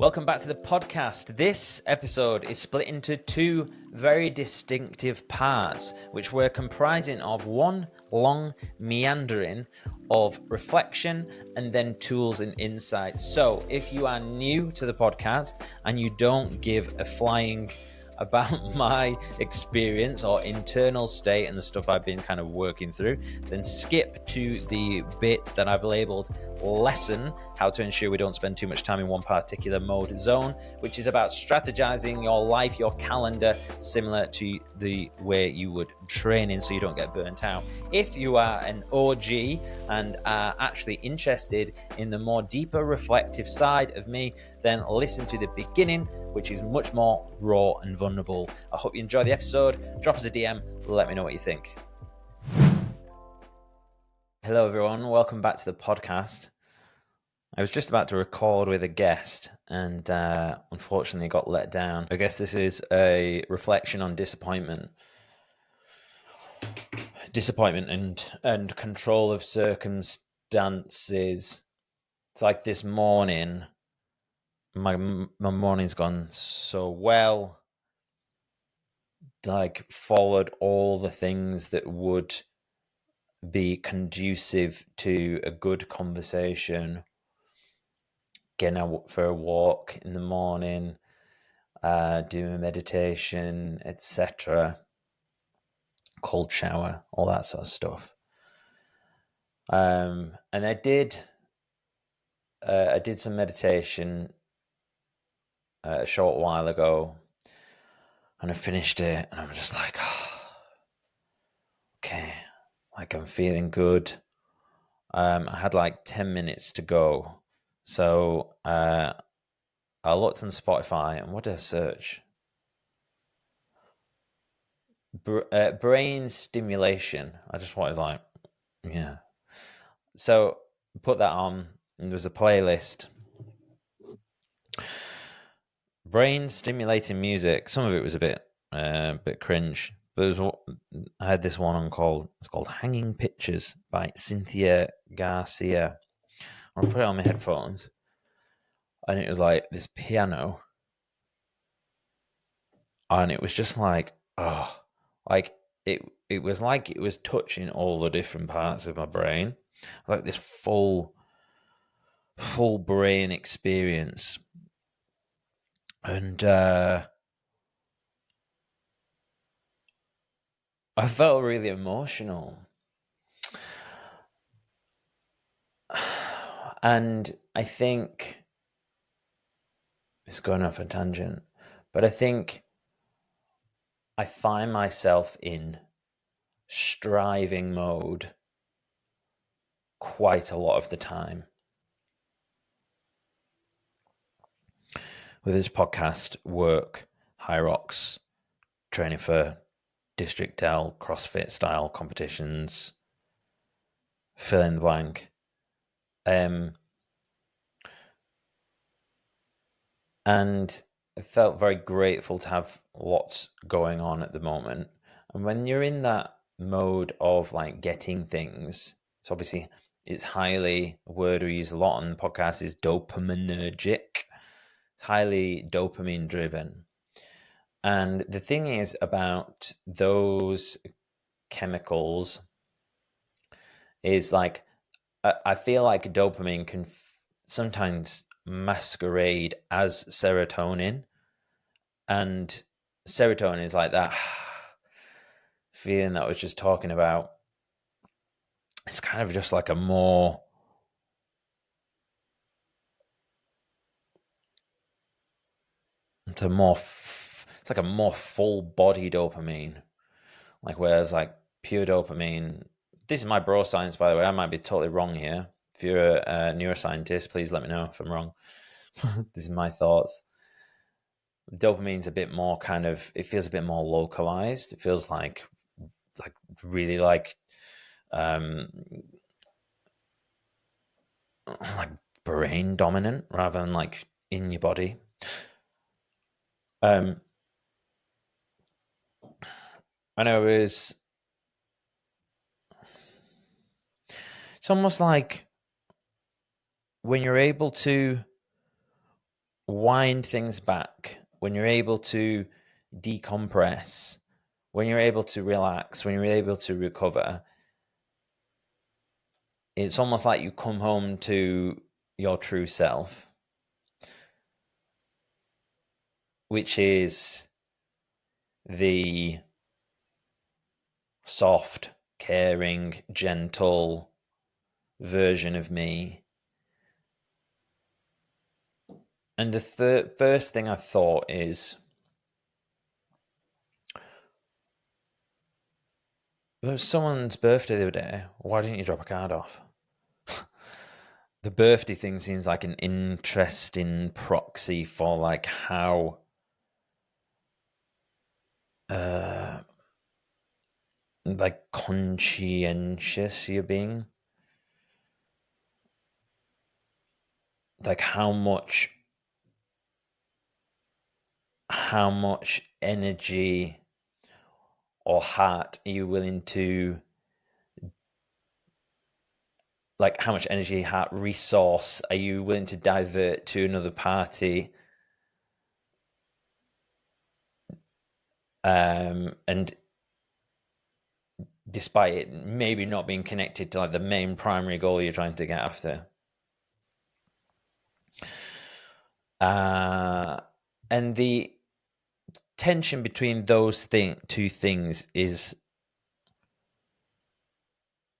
Welcome back to the podcast. This episode is split into two very distinctive parts, which we're comprising of one long meandering of reflection and then tools and insights. So if you are new to the podcast and you don't give a flying about my experience or internal state and the stuff I've been kind of working through, then skip to the bit that I've labeled lesson, how to ensure we don't spend too much time in one particular mode zone, which is about strategizing your life, your calendar, similar to the way you would training so you don't get burnt out. If you are an OG and are actually interested in the more deeper reflective side of me, then listen to the beginning, which is much more raw and vulnerable. I hope you enjoy the episode. Drop us a DM, let me know what you think. Hello everyone, welcome back to the podcast. I was just about to record with a guest and unfortunately got let down. I guess this is a reflection on disappointment and control of circumstances. It's like this morning, my morning's gone so well, like followed all the things that would be conducive to a good conversation, getting out for a walk in the morning, doing a meditation, etc., cold shower, all that sort of stuff. And I did some meditation a short while ago, and I finished it, and I'm just like, oh, okay, like I'm feeling good. I had like 10 minutes to go, so I looked on Spotify, and what did I search? Brain stimulation. I just wanted so put that on, and there was a playlist. Brain stimulating music. Some of it was a bit cringe, but I had this one on called "Hanging Pictures" by Cynthia Garcia. I'll put it on my headphones, and it was like this piano, and it was just like, oh, like it was like it was touching all the different parts of my brain, like this full brain experience. And I felt really emotional. And I think it's going off a tangent, but I think I find myself in striving mode quite a lot of the time. With this podcast, work, high rocks, training for District L, CrossFit style competitions, fill in the blank. And I felt very grateful to have lots going on at the moment. And when you're in that mode of like getting things, it's obviously, it's highly, a word we use a lot on the podcast is dopaminergic. It's highly dopamine driven. And the thing is about those chemicals is like, I feel like dopamine can sometimes masquerade as serotonin, and serotonin is like that feeling that I was just talking about. It's kind of just like a more it's like a more full body dopamine, like whereas like pure dopamine, this is my bro science, by the way, I might be totally wrong here. If you're a neuroscientist, please let me know if I'm wrong. This is my thoughts. Dopamine's a bit more kind of, it feels a bit more localized. It feels like really like brain dominant rather than like in your body. I know it's almost like when you're able to wind things back, when you're able to decompress, when you're able to relax, when you're able to recover, it's almost like you come home to your true self, which is the soft, caring, gentle version of me. And the first thing I thought is, it was someone's birthday the other day. Why didn't you drop a card off? The birthday thing seems like an interesting proxy for like how like conscientious you're being. Like how much energy or heart are you willing to, like how much energy, heart, resource are you willing to divert to another party, and despite it maybe not being connected to like the main primary goal you're trying to get after. And the tension between those two things is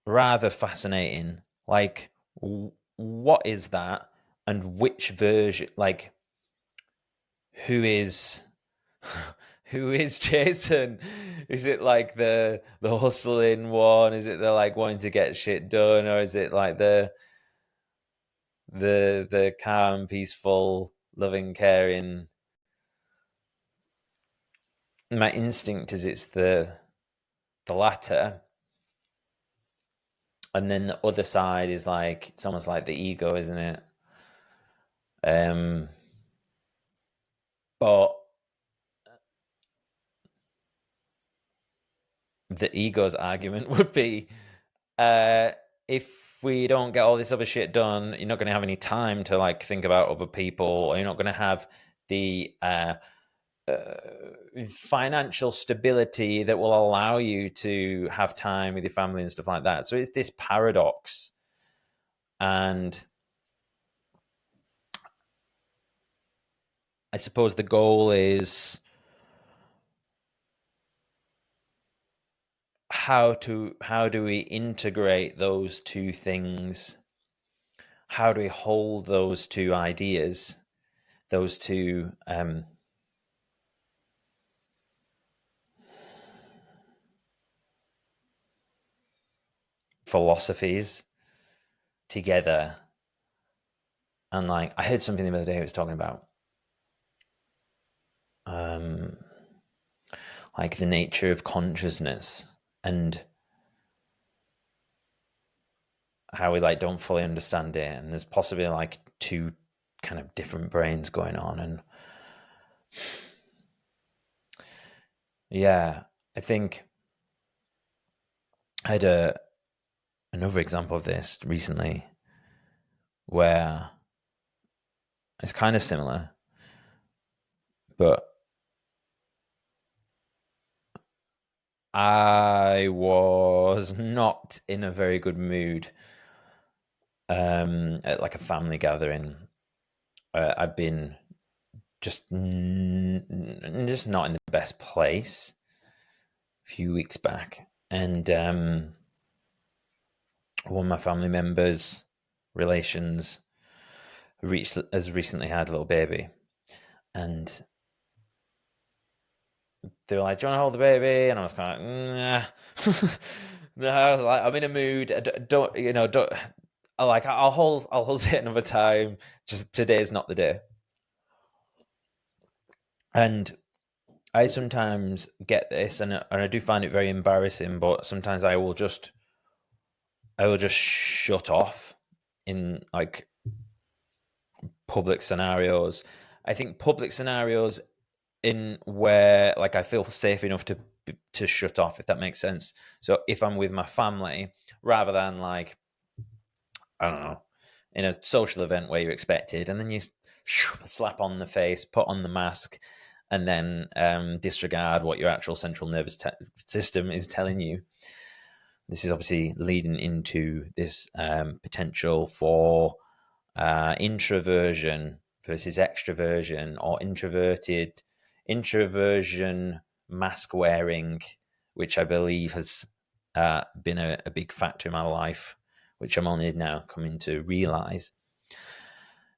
rather fascinating. Like, what is that, and which version? Like, who is Jason? Is it like the hustling one? Is it the like wanting to get shit done, or is it like the calm, peaceful, loving, caring? My instinct is it's the latter, and then the other side is like it's almost like the ego, isn't it? But the ego's argument would be, if we don't get all this other shit done, you're not going to have any time to like think about other people, or you're not going to have the financial stability that will allow you to have time with your family and stuff like that. So it's this paradox. And I suppose the goal is how do we integrate those two things? How do we hold those two ideas, those two philosophies together? And like I heard something the other day it was talking about like the nature of consciousness and how we like don't fully understand it, and there's possibly like two kind of different brains going on. And yeah, I think I had another example of this recently where it's kind of similar, but I was not in a very good mood at like a family gathering. I've been just not in the best place a few weeks back, and one of my family members' relations has recently had a little baby, and they were like, "Do you want to hold the baby?" And I was kind of like, nah. No, I was like, I'm in a mood. Don't. I'll hold it another time. Just today's not the day. And I sometimes get this, and I do find it very embarrassing. But sometimes I will just shut off in like public scenarios. I think public scenarios in where like I feel safe enough to shut off, if that makes sense. So if I'm with my family, rather than like, I don't know, in a social event where you're expected, and then you slap on the face, put on the mask, and then disregard what your actual central nervous system is telling you. This is obviously leading into this potential for introversion versus extroversion, or introversion mask wearing, which I believe has been a big factor in my life, which I'm only now coming to realize.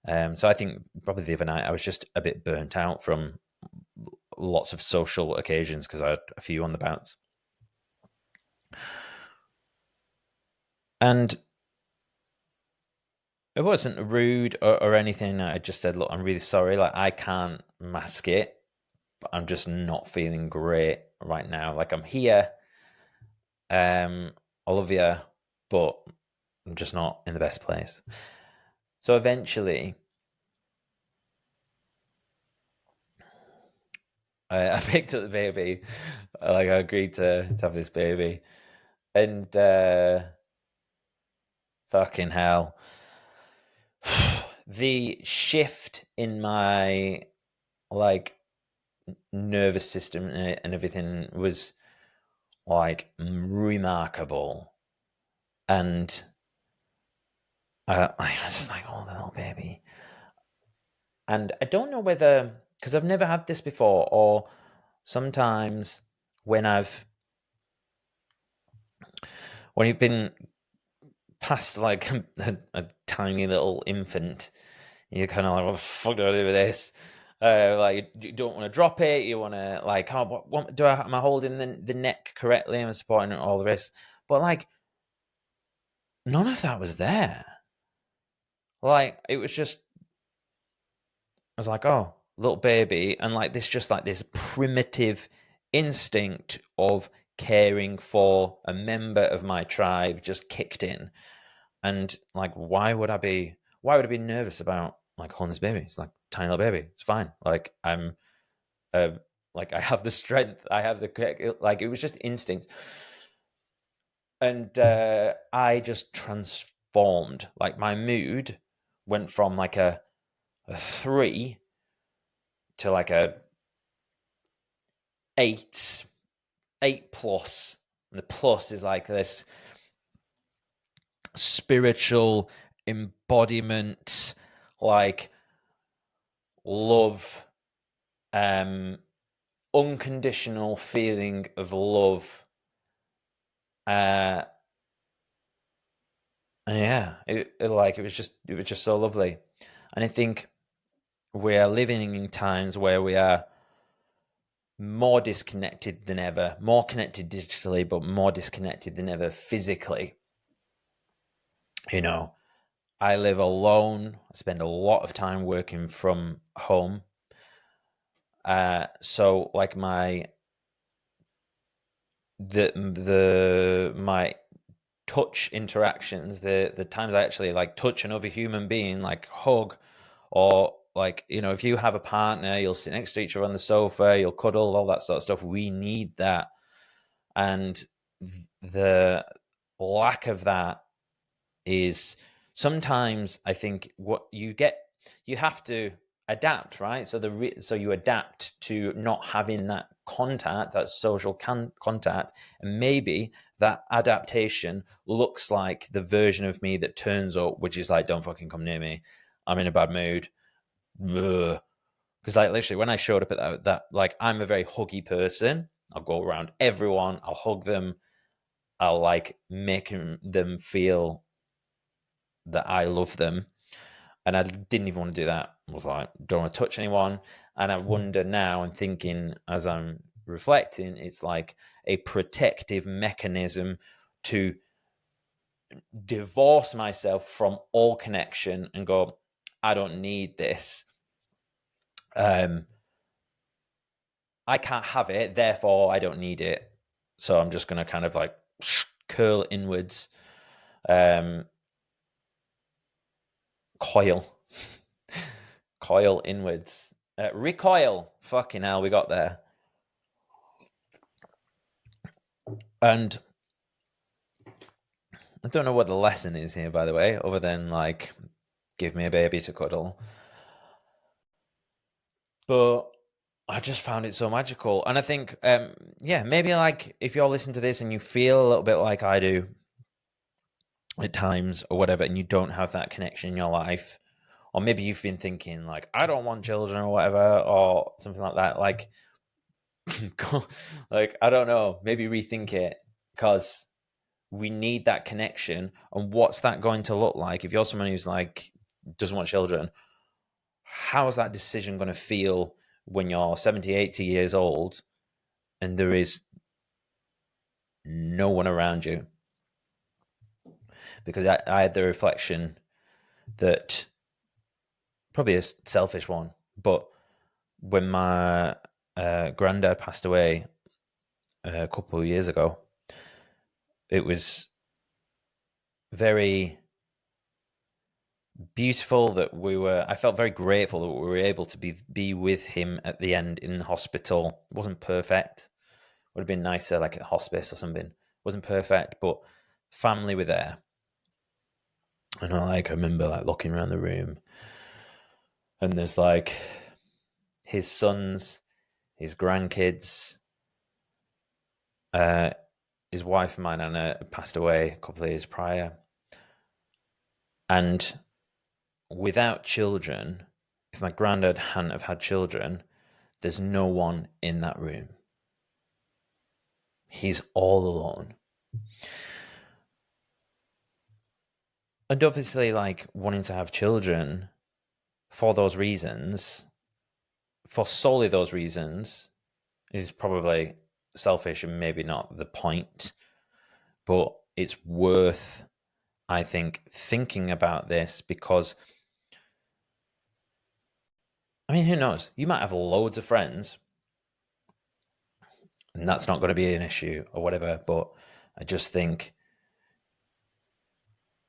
So I think probably the other night I was just a bit burnt out from lots of social occasions because I had a few on the bounce. And it wasn't rude or anything. I just said, look, I'm really sorry. Like, I can't mask it, but I'm just not feeling great right now. Like, I'm here. I love you, but I'm just not in the best place. So eventually, I picked up the baby. Like, I agreed to have this baby. And fucking hell. The shift in my, like, nervous system and everything was, like, remarkable. And I was just like, oh, the little baby. And I don't know whether, because I've never had this before, or sometimes when you've been past like a tiny little infant, you're kind of like, what the fuck do I do with this? Like, you don't want to drop it. You want to, like, oh, what do am I holding the neck correctly? Am I supporting all the rest? But like, none of that was there. Like, it was just, I was like, oh, little baby, and like this primitive instinct of caring for a member of my tribe just kicked in. And like, why would I be nervous about like holding this baby? It's like tiny little baby. It's fine. Like, I'm like, I have the strength. I have the, like, it was just instinct. And I just transformed. Like, my mood went from like a 3 to like a 8 plus. And the plus is like this spiritual embodiment, like love, unconditional feeling of love. And yeah, it was just so lovely. And I think we are living in times where we are more disconnected than ever, more connected digitally, but more disconnected than ever physically. You know, I live alone. I spend a lot of time working from home. So like my touch interactions, the times I actually like touch another human being, like hug, or like, you know, if you have a partner, you'll sit next to each other on the sofa, you'll cuddle, all that sort of stuff. We need that. And the lack of that is sometimes, I think, what you have to adapt, right? So you adapt to not having that contact, that social contact, and maybe that adaptation looks like the version of me that turns up, which is like, don't fucking come near me, I'm in a bad mood. Because like, literally, when I showed up at that, like, I'm a very huggy person. I'll go around everyone, I'll hug them, I'll like make them feel that I love them. And I didn't even want to do that. I was like, don't want to touch anyone. And I wonder now, and thinking as I'm reflecting, it's like a protective mechanism to divorce myself from all connection and go, I don't need this. I can't have it, therefore I don't need it. So I'm just going to kind of like curl inwards, coil inwards, recoil. Fucking hell, we got there. And I don't know what the lesson is here, by the way, other than like, give me a baby to cuddle. But I just found it so magical. And I think, maybe like if you're listening to this and you feel a little bit like I do at times or whatever, and you don't have that connection in your life, or maybe you've been thinking like, I don't want children or whatever, or something like that, like, like, I don't know, maybe rethink it, because we need that connection. And what's that going to look like if you're someone who's like doesn't want children? How is that decision going to feel when you're 70, 80 years old and there is no one around you? Because I had the reflection that, probably a selfish one, but when my granddad passed away a couple of years ago, it was very beautiful that I felt very grateful that we were able to be with him at the end in the hospital. It wasn't perfect. Would have been nicer like at hospice or something. It wasn't perfect, but family were there. And I remember like looking around the room, and there's like his sons, his grandkids, his wife and my nana passed away a couple of years prior. And without children, if my granddad hadn't have had children, there's no one in that room. He's all alone. And obviously, like, wanting to have children for those reasons, for solely those reasons, is probably selfish and maybe not the point. But it's worth, I think, thinking about this, because, I mean, who knows? You might have loads of friends and that's not going to be an issue or whatever. But I just think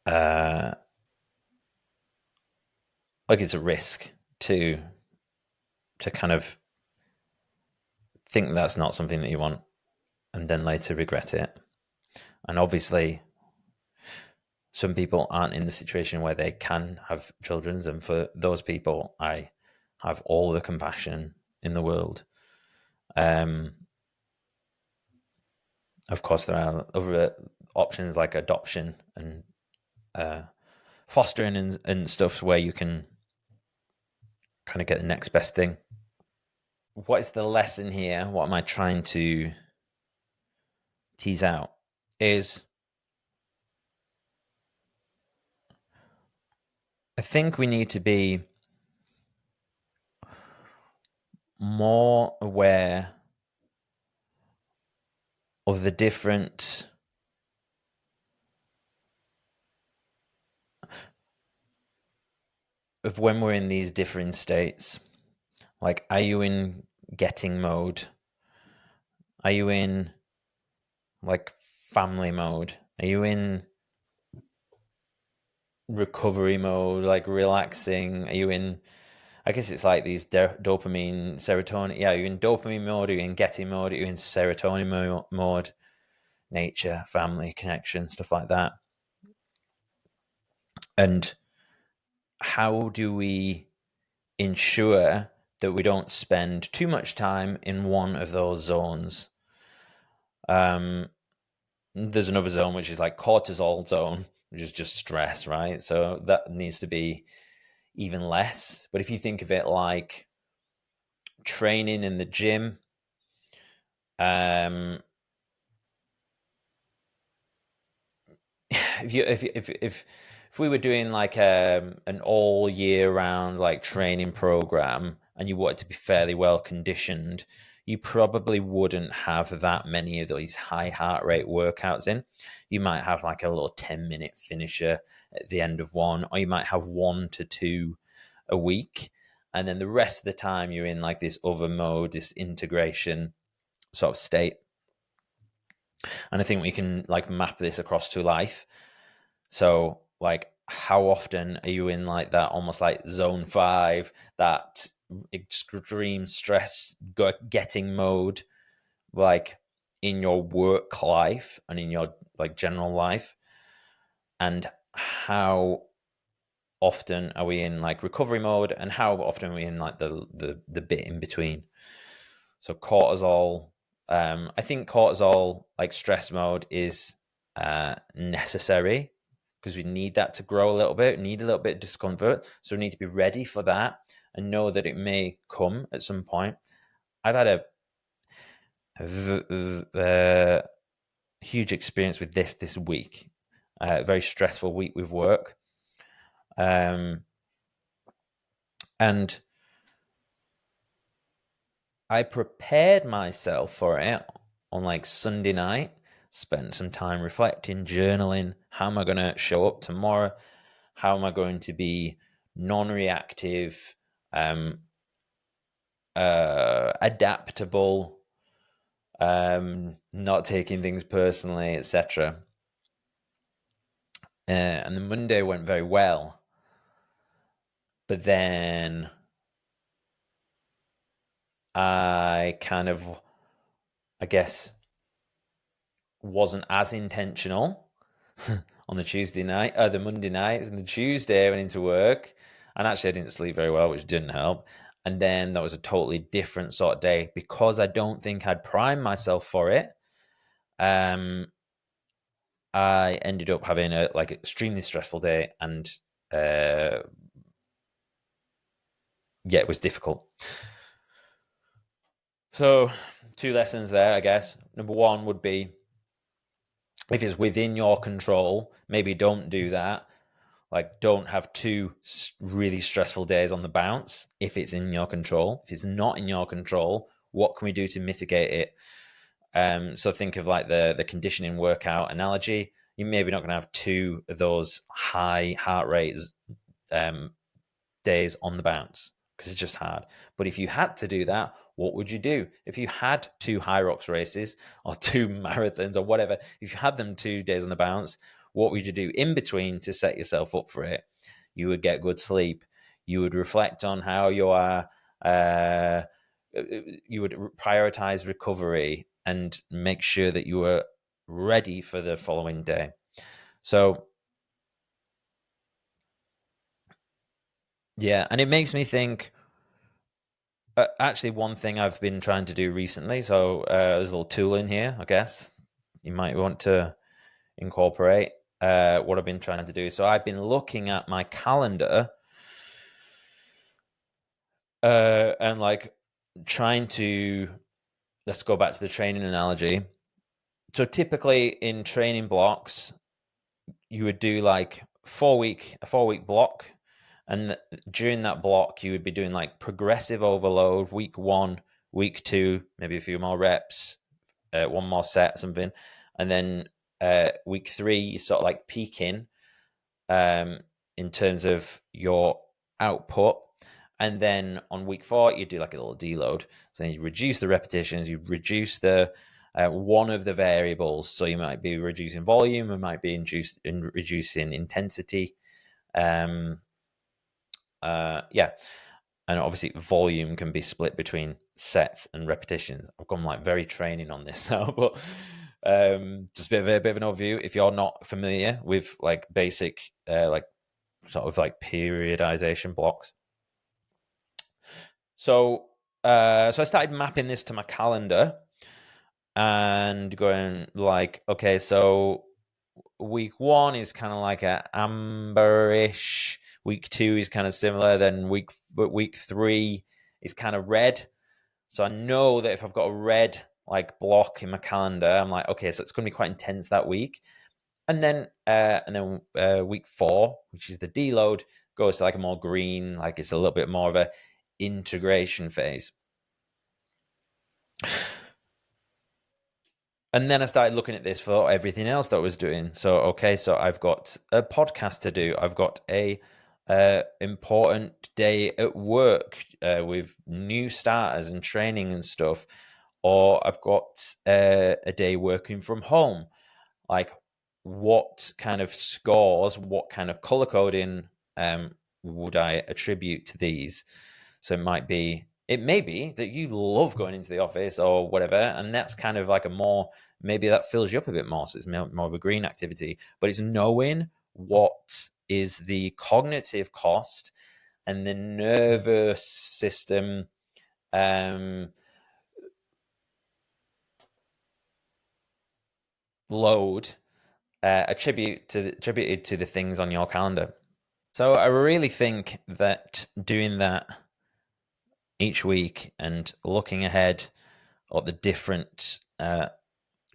like it's a risk to kind of think that's not something that you want and then later regret it. And obviously, some people aren't in the situation where they can have children, and for those people, I have all the compassion in the world. Of course, there are other options like adoption and fostering and stuff where you can kind of get the next best thing. What is the lesson here? What am I trying to tease out? Is I think we need to be more aware of the different of when we're in these different states. Like, are you in getting mode? Are you in like family mode? Are you in recovery mode, like relaxing? Are you in, I guess it's like these dopamine, serotonin. Yeah, you're in dopamine mode, are you in getting mode, are you in serotonin mode, nature, family, connection, stuff like that. And how do we ensure that we don't spend too much time in one of those zones? There's another zone which is like cortisol zone, which is just stress, right? So that needs to be even less. But if you think of it like training in the gym, if we were doing like an all year round like training program and you wanted to be fairly well conditioned, you probably wouldn't have that many of these high heart rate workouts in. You might have like a little 10-minute finisher at the end of one, or you might have 1 to 2 a week. And then the rest of the time you're in like this other mode, this integration sort of state. And I think we can like map this across to life. So like, how often are you in like that almost like zone 5, that extreme stress getting mode, like in your work life and in your like general life? And how often are we in like recovery mode, and how often are we in like the bit in between. So cortisol, I think cortisol, like stress mode, is necessary because we need that to grow a little bit, need a little bit of discomfort. So we need to be ready for that and know that it may come at some point. I've had a huge experience with this week, a very stressful week with work. And I prepared myself for it on like Sunday night, spent some time reflecting, journaling. How am I going to show up tomorrow? How am I going to be non-reactive, adaptable, not taking things personally, etc. And the Monday went very well. But then I guess, wasn't as intentional on the Tuesday night, the Monday night, and the Tuesday I went into work, and actually I didn't sleep very well, which didn't help. And then that was a totally different sort of day because I don't think I'd primed myself for it. I ended up having a like extremely stressful day, and yeah, it was difficult. So 2 lessons there, I guess. Number 1 would be, if it's within your control, maybe don't do that. Like, don't have 2 really stressful days on the bounce if it's in your control. If it's not in your control, what can we do to mitigate it? So think of like the conditioning workout analogy. You're maybe not going to have 2 of those high heart rates days on the bounce because it's just hard. But if you had to do that, what would you do? If you had 2 high rocks races or 2 marathons or whatever, if you had them 2 days on the bounce, what would you do in between to set yourself up for it? You would get good sleep. You would reflect on how you are. You would prioritize recovery and make sure that you were ready for the following day. So yeah, and it makes me think, actually, one thing I've been trying to do recently, so there's a little tool in here, I guess you might want to incorporate what I've been trying to do. So I've been looking at my calendar and like trying to, let's go back to the training analogy. So typically in training blocks, you would do like a 4-week block. And during that block, you would be doing like progressive overload, week 1, week 2, maybe a few more reps, 1 more set, something. And then week 3, you sort of like peaking in terms of your output. And then on week 4, you do like a little deload. So then you reduce the repetitions, you reduce the one of the variables. So you might be reducing volume, it might be reducing intensity. Yeah, and obviously volume can be split between sets and repetitions. I've gone like very training on this now, but just a bit of an overview. If you're not familiar with like basic like sort of like periodization blocks, so I started mapping this to my calendar and going like, okay, so week 1 is kind of like a amberish. Week 2 is kind of similar. Then week 3 is kind of red. So I know that if I've got a red like block in my calendar, I'm like, okay, so it's going to be quite intense that week. And then week 4, which is the deload, goes to like a more green, like it's a little bit more of a integration phase. And then I started looking at this for everything else that I was doing. So, okay, so I've got a podcast to do. I've got a important day at work with new starters and training and stuff. Or I've got a day working from home. Like, what kind of scores, what kind of color coding would I attribute to these? So it may be that you love going into the office or whatever, and that's kind of like maybe that fills you up a bit more. So it's more of a green activity, but it's knowing what is the cognitive cost and the nervous system load attributed to the things on your calendar. So I really think that doing that each week and looking ahead at the different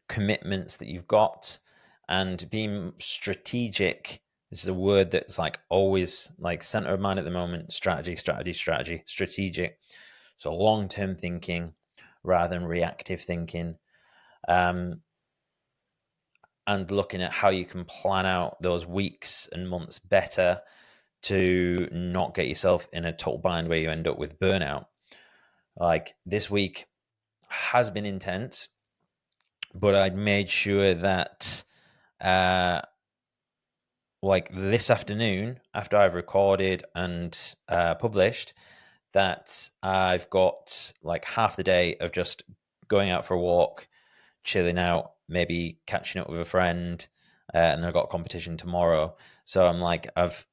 commitments that you've got and being strategic. This is a word that's like always like center of mind at the moment. Strategic. So long-term thinking rather than reactive thinking. And looking at how you can plan out those weeks and months better to not get yourself in a total bind where you end up with burnout. Like this week has been intense, but I made sure that like this afternoon, after I've recorded and published, that I've got like half the day of just going out for a walk, chilling out, maybe catching up with a friend, and then I've got a competition tomorrow. So I'm like, I've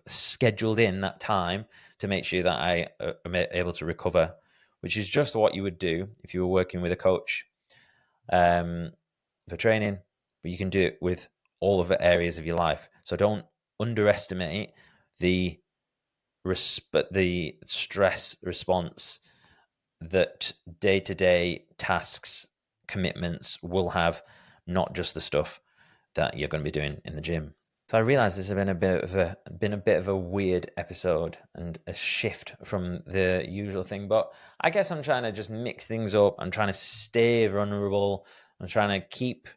scheduled in that time to make sure that I am able to recover, which is just what you would do if you were working with a coach for training, but you can do it with all of the areas of your life. So don't underestimate the stress response that day-to-day tasks, commitments will have, not just the stuff that you're going to be doing in the gym. So I realize this has been a bit of a weird episode and a shift from the usual thing, but I guess I'm trying to just mix things up. I'm trying to stay vulnerable. I'm trying to keep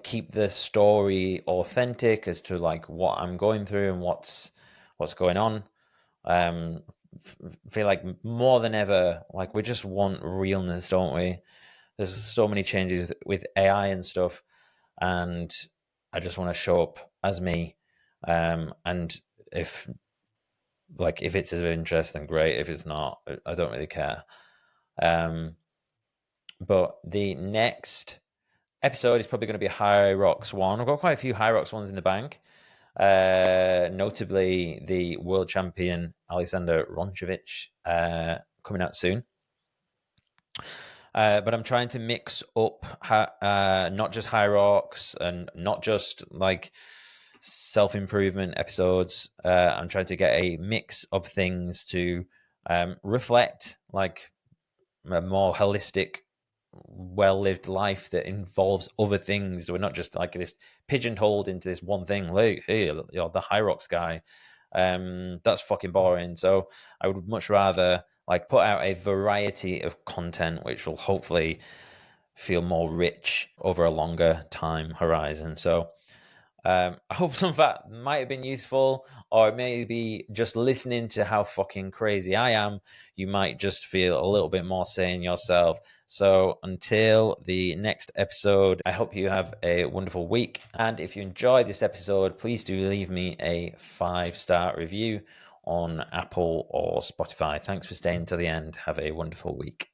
keep the story authentic as to like what I'm going through and what's going on. Feel like more than ever, like we just want realness, don't we? There's so many changes with AI and stuff, and I just want to show up as me. And if it's of interest, then great. If it's not, I don't really care. But the next episode is probably going to be a High Rocks one. I've got quite a few High Rocks ones in the bank. Notably the world champion Alexander Ronchevich coming out soon. But I'm trying to mix up not just High Rocks and not just like self-improvement episodes. I'm trying to get a mix of things to reflect like a more holistic, well-lived life that involves other things. We're not just like this pigeonholed into this one thing. Like, hey, you're the High Rocks guy. That's fucking boring. So I would much rather like put out a variety of content which will hopefully feel more rich over a longer time horizon. So I hope some of that might have been useful, or maybe just listening to how fucking crazy I am, you might just feel a little bit more sane yourself. So until the next episode, I hope you have a wonderful week. And if you enjoyed this episode, please do leave me a 5-star review on Apple or Spotify. Thanks for staying to the end. Have a wonderful week.